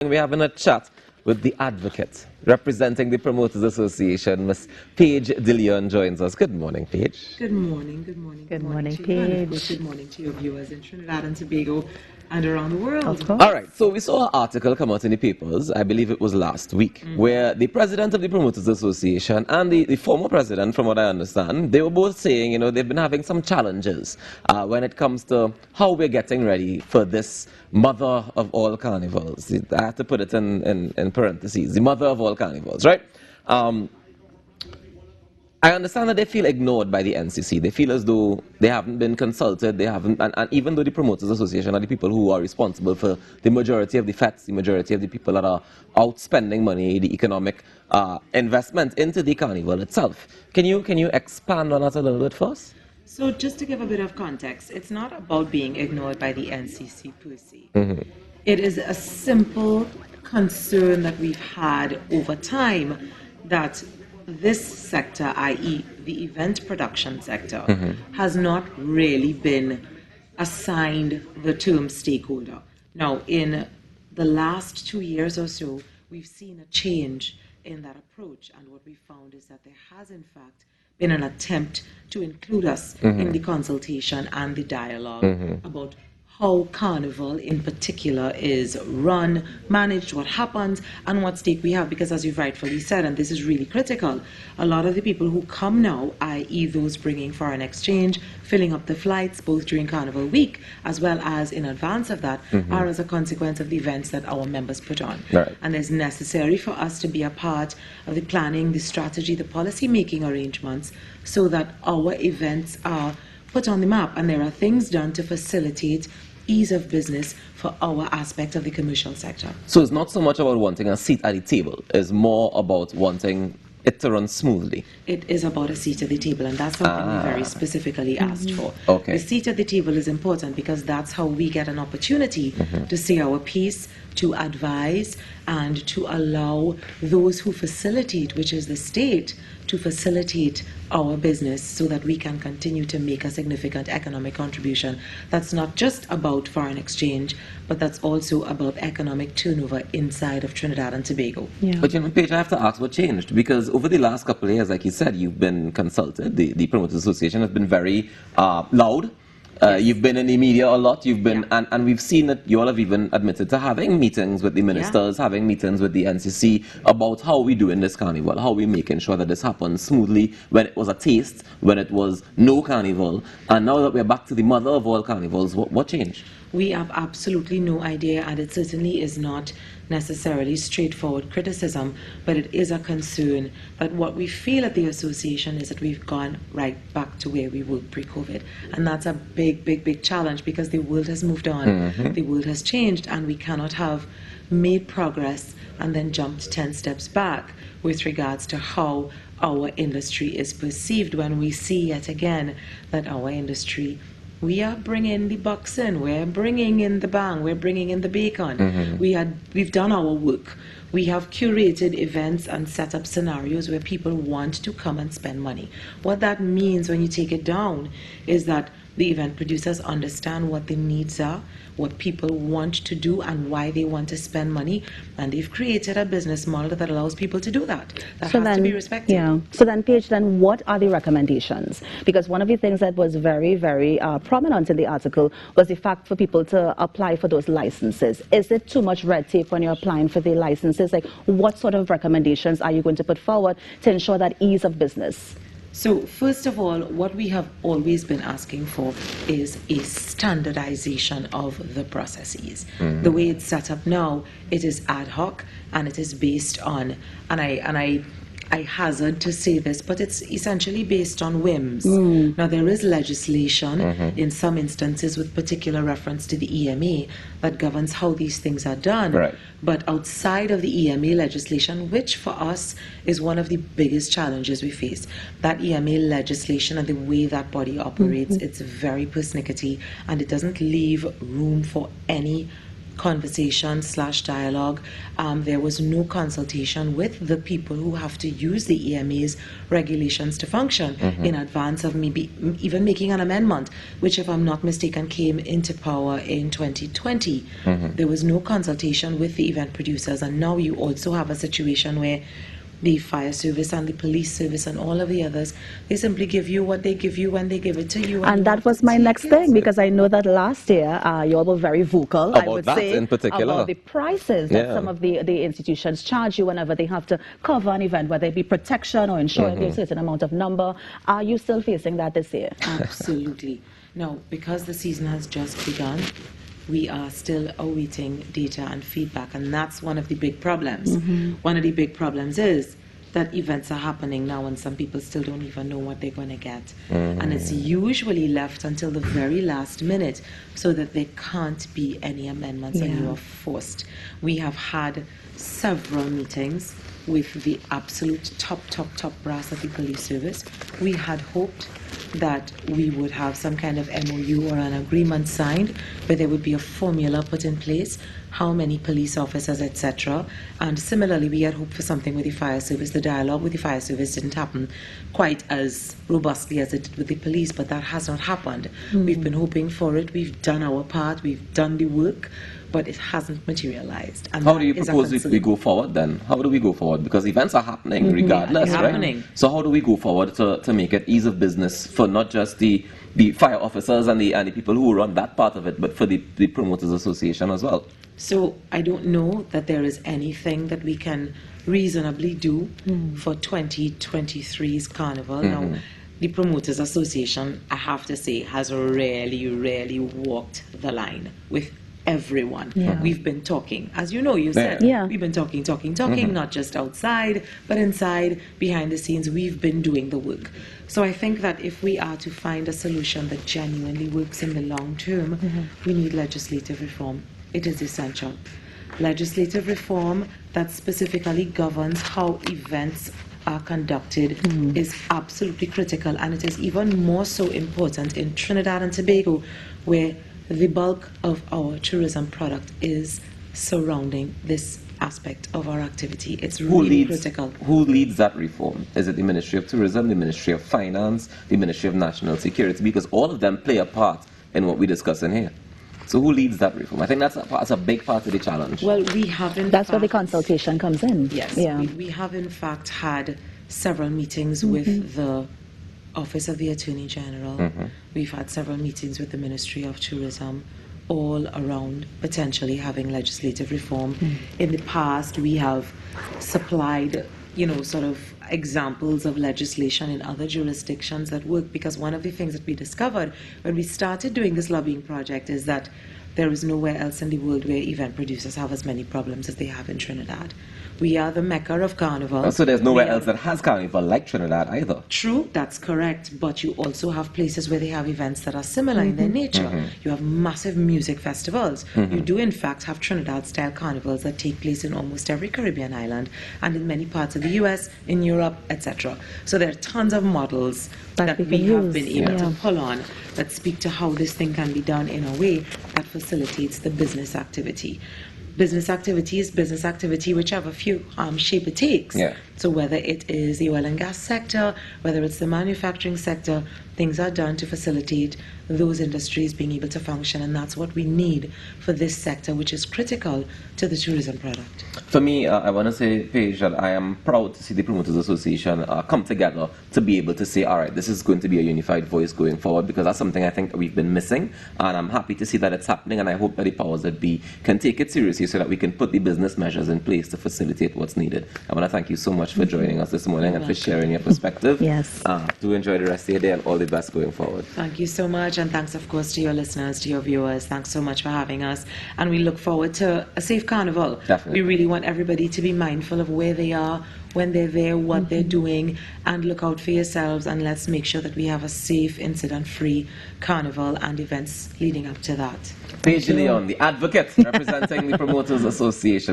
We're having a chat with the advocate representing the Promoters Association. Miss Paige De Leon joins us. Good morning, Paige. Good morning, good morning. Good morning, to you. And of course, Paige. good morning to your viewers in Trinidad and Tobago and around the world. Of course. All right, so we saw an article come out in the papers, I believe it was last week, where the president of the Promoters Association and the former president, from what I understand, they were both saying, they've been having some challenges when it comes to how we're getting ready for this mother of all carnivals. I have to put it in parentheses, the mother of all carnivals, right? I understand that they feel ignored by the NCC. They feel as though they haven't been consulted, and even though the Promoters Association are the people who are responsible for the majority of the fats, the majority of the people that are out spending money, the economic investment into the carnival itself. Can you expand on that a little bit for us? So just to give a bit of context, it's not about being ignored by the NCC per se. It is a simple concern that we've had over time that this sector, i.e. the event production sector, has not really been assigned the term stakeholder. Now, in the last 2 years or so, we've seen a change in that approach, and what we found is that there has, in fact, been an attempt to include us in the consultation and the dialogue about how Carnival in particular is run, managed, what happens, and what stake we have. Because as you've rightfully said, and this is really critical, a lot of the people who come now, i.e. those bringing foreign exchange, filling up the flights, both during Carnival week, as well as in advance of that, are as a consequence of the events that our members put on. Right. And it's necessary for us to be a part of the planning, the strategy, the policy-making arrangements, so that our events are put on the map, and there are things done to facilitate ease of business for our aspect of the commercial sector. So it's not so much about wanting a seat at the table, it's more about wanting it to run smoothly. It is about a seat at the table, and that's something we very specifically asked for. Okay. The seat at the table is important because that's how we get an opportunity to say our piece, to advise, and to allow those who facilitate, which is the state, to facilitate our business so that we can continue to make a significant economic contribution. That's not just about foreign exchange, but that's also about economic turnover inside of Trinidad and Tobago. Yeah. But Paige, I have to ask what changed, because over the last couple of years, like you said, you've been consulted. The Promoters Association has been very loud. You've been in the media a lot. You've been, and we've seen that you all have even admitted to having meetings with the ministers, having meetings with the NCC about how we do in this carnival, how we making sure that this happens smoothly when it was a taste, when it was no carnival, and now that we're back to the mother of all carnivals, what changed? We have absolutely no idea, and it certainly is not necessarily straightforward criticism, but it is a concern that what we feel at the association is that we've gone right back to where we were pre-COVID. And that's a big, big, big challenge because the world has moved on, the world has changed, and we cannot have made progress and then jumped 10 steps back with regards to how our industry is perceived when we see yet again that our industry, we are bringing the bucks in, we're bringing in the bang, we're bringing in the bacon. We've done our work. We have curated events and set up scenarios where people want to come and spend money. What that means when you take it down is that the event producers understand what the needs are, what people want to do, and why they want to spend money, and they've created a business model that allows people to do that. That has to be respected. Yeah. So then, Paige, then what are the recommendations? Because one of the things that was very, very prominent in the article was the fact for people to apply for those licenses. Is it too much red tape when you're applying for the licenses? Like, what sort of recommendations are you going to put forward to ensure that ease of business? So first of all, what we have always been asking for is a standardization of the processes. The way it's set up now, it is ad hoc and it is based on, and I hazard to say this, but it's essentially based on whims. Now, there is legislation in some instances with particular reference to the EMA that governs how these things are done. Right. But outside of the EMA legislation, which for us is one of the biggest challenges we face, that EMA legislation and the way that body operates, it's very persnickety, and it doesn't leave room for any conversation / dialogue. There was no consultation with the people who have to use the EMA's regulations to function in advance of maybe even making an amendment, which, if I'm not mistaken, came into power in 2020. There was no consultation with the event producers, and now you also have a situation where the fire service and the police service and all of the others, they simply give you what they give you when they give it to you. And that was my next thing, because I know that last year you all were very vocal, About I would that say, in particular. about the prices that some of the institutions charge you whenever they have to cover an event, whether it be protection or ensuring a certain amount of number. Are you still facing that this year? Absolutely. Now, because the season has just begun, we are still awaiting data and feedback, and that's one of the big problems. One of the big problems is that events are happening now and some people still don't even know what they're going to get. And it's usually left until the very last minute so that there can't be any amendments and you are forced. We have had several meetings with the absolute top brass of the police service. We had hoped that we would have some kind of MOU or an agreement signed where there would be a formula put in place, how many police officers, etc. And similarly, we had hoped for something with the fire service. The dialogue with the fire service didn't happen quite as robustly as it did with the police, but that has not happened. We've been hoping for it. We've done our part. We've done the work, but it hasn't materialized. And how do you propose we go forward then? How do we go forward? Because events are happening regardless, right? So how do we go forward to make it ease of business for not just the fire officers and the people who run that part of it, but for the Promoters Association as well? So I don't know that there is anything that we can reasonably do for 2023's Carnival. Now, the Promoters Association, I have to say, has really walked the line with everyone. We've been talking, as you know, you said, we've been talking, not just outside, but inside, behind the scenes. We've been doing the work. So I think that if we are to find a solution that genuinely works in the long term, we need legislative reform. It is essential. Legislative reform that specifically governs how events are conducted is absolutely critical, and it is even more so important in Trinidad and Tobago, where the bulk of our tourism product is surrounding this aspect of our activity. It's really critical. Who leads that reform? Is it the Ministry of Tourism, the Ministry of Finance, the Ministry of National Security? Because all of them play a part in what we discuss in here. So who leads that reform? I think that's a big part of the challenge. Well, we have That's where the consultation comes in. Yes. We have in fact had several meetings with the Office of the Attorney General. We've had several meetings with the Ministry of Tourism, all around potentially having legislative reform. In the past, we have supplied, sort of examples of legislation in other jurisdictions that work, because one of the things that we discovered when we started doing this lobbying project is that there is nowhere else in the world where event producers have as many problems as they have in Trinidad. We are the mecca of Carnival. So there's nowhere else that has Carnival like Trinidad either. True, that's correct. But you also have places where they have events that are similar in their nature. You have massive music festivals. You do, in fact, have Trinidad-style carnivals that take place in almost every Caribbean island and in many parts of the US, in Europe, etc. So there are tons of models that we have been able to pull on that speak to how this thing can be done in a way that facilitates the business activity. Business activity is business activity, whichever shape it takes. So whether it is the oil and gas sector, whether it's the manufacturing sector, things are done to facilitate those industries being able to function, and that's what we need for this sector, which is critical to the tourism product. For me, I want to say, Paige, that I am proud to see the Promoters Association come together to be able to say, all right, this is going to be a unified voice going forward, because that's something I think we've been missing, and I'm happy to see that it's happening, and I hope that the powers that be can take it seriously so that we can put the business measures in place to facilitate what's needed. I want to thank you so much for joining us this morning and for sharing your perspective. Do enjoy the rest of your day and all the best going forward. Thank you so much, and thanks, of course, to your listeners, to your viewers. Thanks so much for having us, and we look forward to a safe Carnival. Definitely. We really want everybody to be mindful of where they are, when they're there, what they're doing, and look out for yourselves, and let's make sure that we have a safe, incident-free Carnival and events leading up to that. Paige De Leon, the advocate representing the Promoters Association.